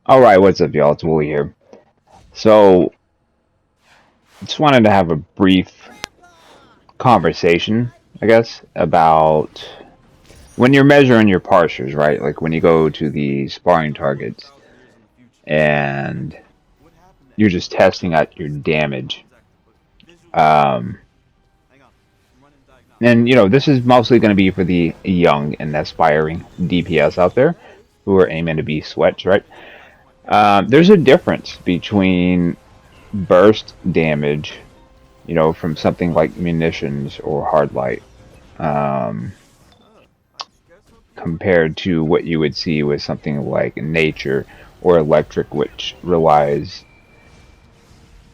All right, what's up, y'all? It's Wooly here. So, just wanted to have a brief conversation, I guess, about when you're measuring your parsers, right? Like when you go to the sparring targets and you're just testing out your damage. Um, and, this is mostly going to be for the young and aspiring DPS out there who are aiming to be sweats, right? There's a difference between burst damage from something like munitions or hard light, um, compared to what you would see with something like nature or electric, which relies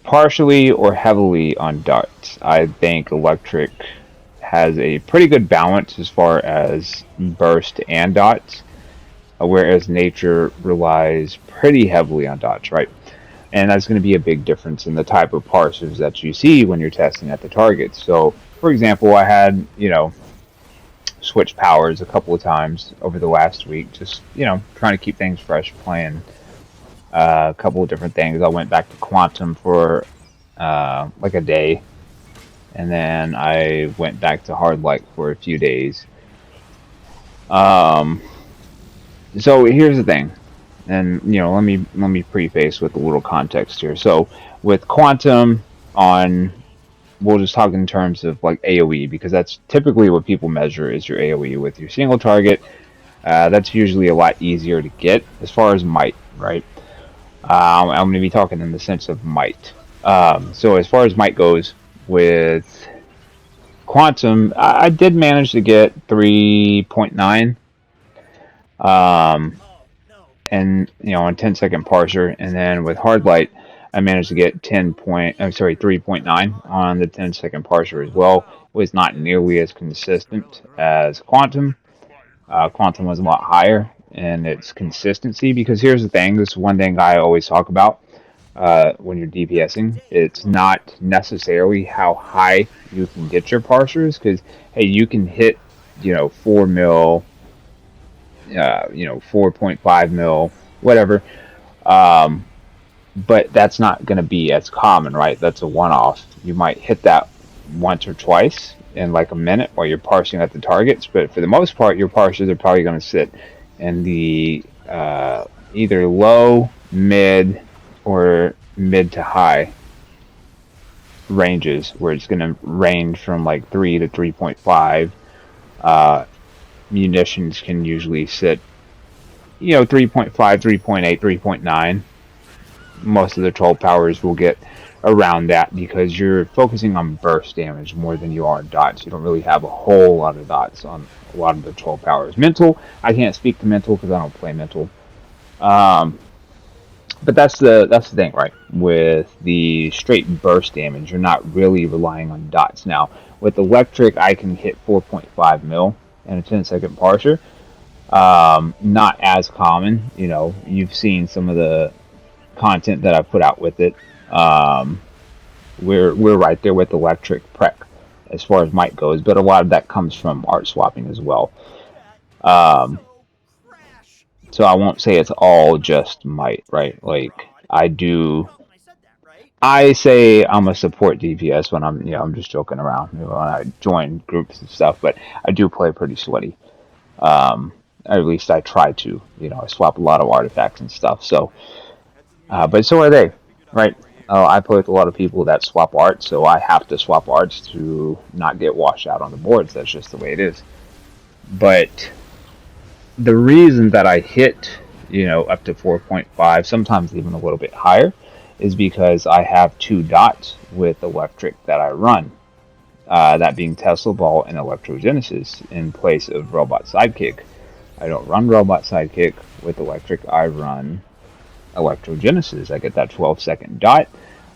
partially or heavily on dots. I think electric has a pretty good balance as far as burst and dots, whereas nature relies pretty heavily on dots, right? And that's going to be a big difference in the type of parsers that you see when you're testing at the targets. So, for example, I had, switch powers a couple of times over the last week, just, trying to keep things fresh, playing a couple of different things. I went back to Quantum for like a day, and then I went back to Hard Light for a few days. Um, so here's the thing, and let me preface with a little context here. So with Quantum on, we'll just talk in terms of like AOE, because that's typically what people measure is your AOE with your single target. That's usually a lot easier to get as far as might, right? I'm going to be talking in the sense of might. So as far as might goes with Quantum, I did manage to get 3.9, um, and on 10-second parser, and then with hard light, I managed to get 3.9 on the 10-second parser as well. It was not nearly as consistent as Quantum. Quantum was a lot higher in its consistency, because here's the thing, this is one thing I always talk about when you're DPSing. It's not necessarily how high you can get your parsers, because hey, you can hit 4 mil, 4.5 mil, whatever. Um, but that's not going to be as common, right? That's a one-off. You might hit that once or twice in like a minute while you're parsing at the targets, but for the most part, your parsers are probably going to sit in the either low, mid, or mid to high ranges, where it's going to range from like 3 to 3.5. Uh, munitions can usually sit 3.5, 3.8, 3.9. Most of the troll powers will get around that, because you're focusing on burst damage more than you are dots. You don't really have a whole lot of dots on a lot of the troll powers. Mental, I can't speak to mental because I don't play mental. Um, but that's the thing, right? With the straight burst damage, you're not really relying on dots. Now, with electric, I can hit 4.5 mil in a 10-second parser. Not as common. You've seen some of the content that I put out with it. Um, we're right there with electric prec as far as might goes, but a lot of that comes from art swapping as well. Um, so I won't say it's all just might, right? Like I say I'm a support DPS when I'm just joking around, when I join groups and stuff, but I do play pretty sweaty. Um, at least I try to. I swap a lot of artifacts and stuff. So, but so are they, right? I play with a lot of people that swap arts, so I have to swap arts to not get washed out on the boards. That's just the way it is. But the reason that I hit, up to 4.5, sometimes even a little bit higher, is because I have two dots with electric that I run. That being Tesla Ball and Electrogenesis in place of Robot Sidekick. I don't run Robot Sidekick with electric, I run Electrogenesis. I get that 12-second dot,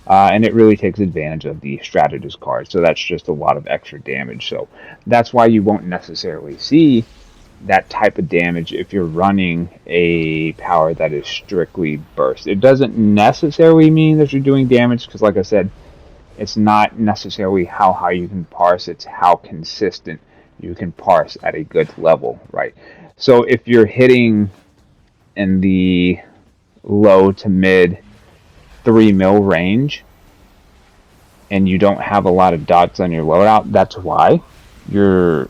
and it really takes advantage of the Strategist card. So that's just a lot of extra damage. So that's why you won't necessarily see that type of damage if you're running a power that is strictly burst. It doesn't necessarily mean that you're doing damage, because like I said, it's not necessarily how high you can parse, it's how consistent you can parse at a good level, right? So if you're hitting in the low to mid 3 mil range and you don't have a lot of dots on your loadout, that's why you're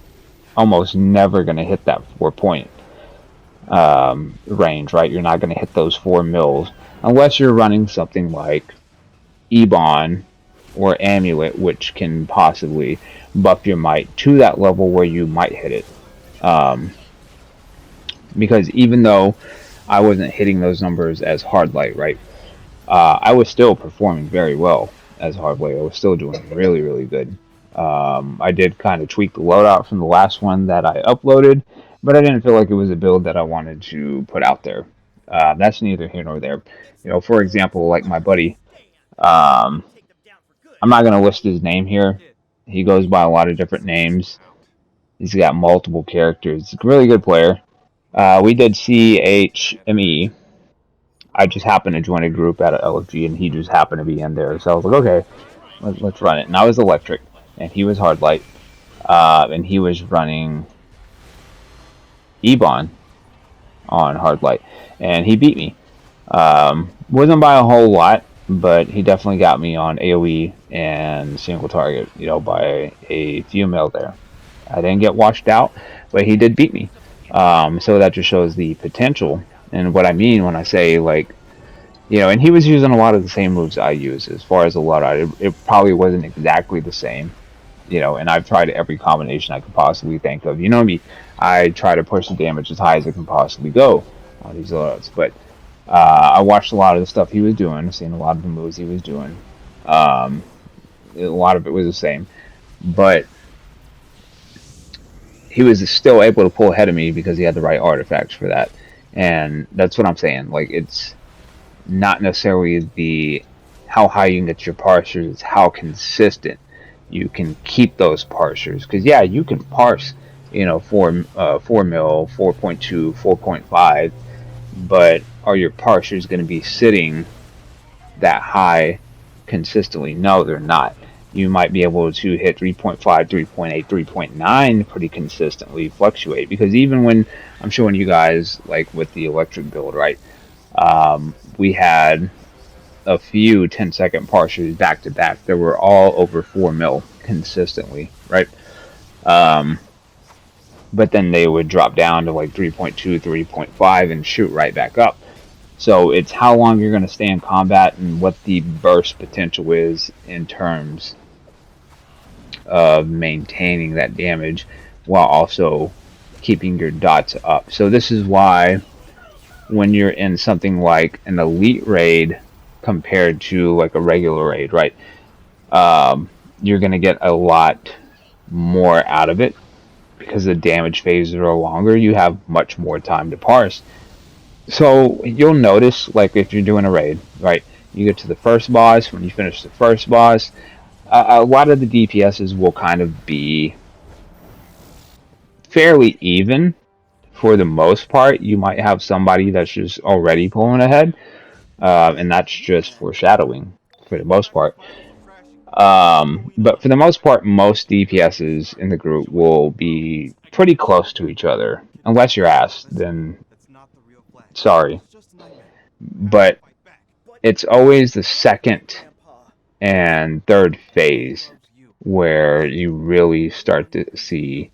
almost never going to hit that 4 point range, right? You're not going to hit those 4 mils unless you're running something like Ebon or Amulet, which can possibly buff your might to that level where you might hit it. Because even though I wasn't hitting those numbers as hard light, right? I was still performing very well as hard light. I was still doing really, really good. I did kind of tweak the loadout from the last one that I uploaded, but I didn't feel like it was a build that I wanted to put out there. That's neither here nor there. You know, for example, like my buddy, um, I'm not going to list his name here. He goes by a lot of different names. He's got multiple characters. He's a really good player. We did CHME. I just happened to join a group at LFG, and he just happened to be in there. So I was like, okay, let's run it. And I was electric, and he was hard light, and he was running Ebon on hard light, and he beat me. Wasn't by a whole lot, but he definitely got me on AoE and single target, you know, by a few mil there. I didn't get washed out, but he did beat me. So that just shows the potential. And what I mean when I say, like, you know, and he was using a lot of the same moves I use as far as a lot of it probably wasn't exactly the same, you know, and I've tried every combination I could possibly think of. You know me, I try to push the damage as high as it can possibly go on these loads, but I watched a lot of the stuff he was doing, seen a lot of the moves he was doing. A lot of it was the same, but he was still able to pull ahead of me because he had the right artifacts for that. And that's what I'm saying. Like, it's not necessarily the how high you can get your parsers, it's how consistent you can keep those parsers. Because yeah, you can parse, you know, 4 mil, 4.2, 4.5, but are your parsers going to be sitting that high consistently? No, they're not. You might be able to hit 3.5, 3.8, 3.9 pretty consistently, fluctuate. Because even when I'm showing you guys, like with the electric build, right? We had a few 10-second parsers back to back that were all over 4 mil consistently, right? But then they would drop down to like 3.2, 3.5 and shoot right back up. So it's how long you're going to stay in combat and what the burst potential is in terms of maintaining that damage while also keeping your dots up. So this is why when you're in something like an elite raid compared to like a regular raid, right? You're going to get a lot more out of it because the damage phases are longer. You have much more time to parse. So you'll notice, like if you're doing a raid, right? You get to the first boss. When you finish the first boss, a lot of the DPSs will kind of be fairly even for the most part. You might have somebody that's just already pulling ahead, and that's just foreshadowing for the most part. But for the most part, most DPSs in the group will be pretty close to each other. Unless you're ass, then sorry. But it's always the second and third phase where you really start to see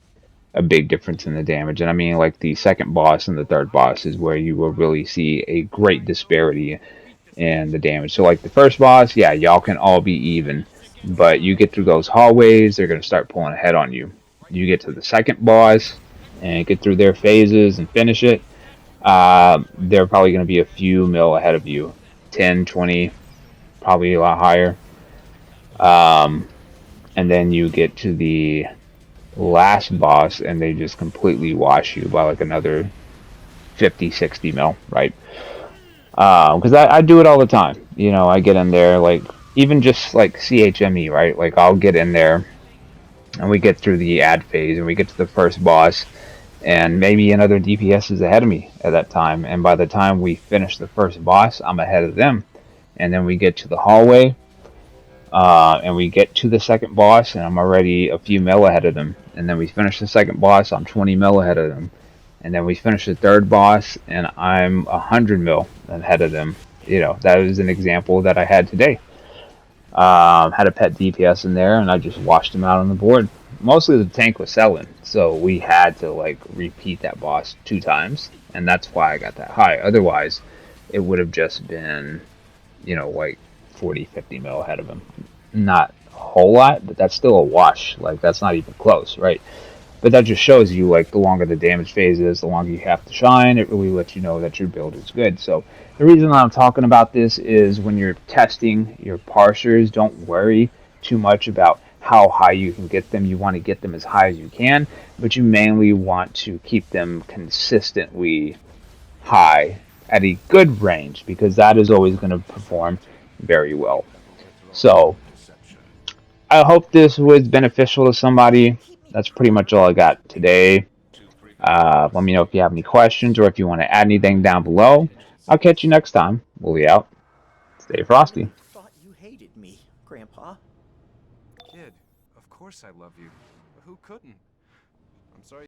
a big difference in the damage. And I mean, like the second boss and the third boss is where you will really see a great disparity in the damage. So like the first boss, yeah, y'all can all be even, but you get through those hallways, they're going to start pulling ahead on you. You get to the second boss and get through their phases and finish it, they're probably going to be a few mil ahead of you. 10, 20, probably a lot higher. And then you get to the last boss and they just completely wash you by like another 50, 60 mil, right? Because I do it all the time. You know, I get in there, like, even just like CHME, right? Like, I'll get in there and we get through the ad phase and we get to the first boss, and maybe another DPS is ahead of me at that time. And by the time we finish the first boss, I'm ahead of them. And then we get to the hallway, and we get to the second boss, and I'm already a few mil ahead of them. And then we finish the second boss, I'm 20 mil ahead of them. And then we finished the third boss, and I'm 100 mil ahead of them. That was an example that I had today. Had a pet DPS in there, and I just washed him out on the board. Mostly the tank was selling, so we had to like repeat that boss 2 times, and that's why I got that high. Otherwise, it would have just been, like 40, 50 mil ahead of him. Not a whole lot, but that's still a wash. Like, that's not even close, right? But that just shows you, like, the longer the damage phase is, the longer you have to shine. It really lets you know that your build is good. So the reason I'm talking about this is when you're testing your parsers, don't worry too much about how high you can get them. You want to get them as high as you can, but you mainly want to keep them consistently high at a good range, because that is always going to perform very well. So I hope this was beneficial to somebody. That's pretty much all I got today. Let me know if you have any questions or if you want to add anything down below. I'll catch you next time. We'll be out. Stay I frosty. really thought you hated me, Grandpa. Kid, of course I love you. Who couldn't? I'm sorry.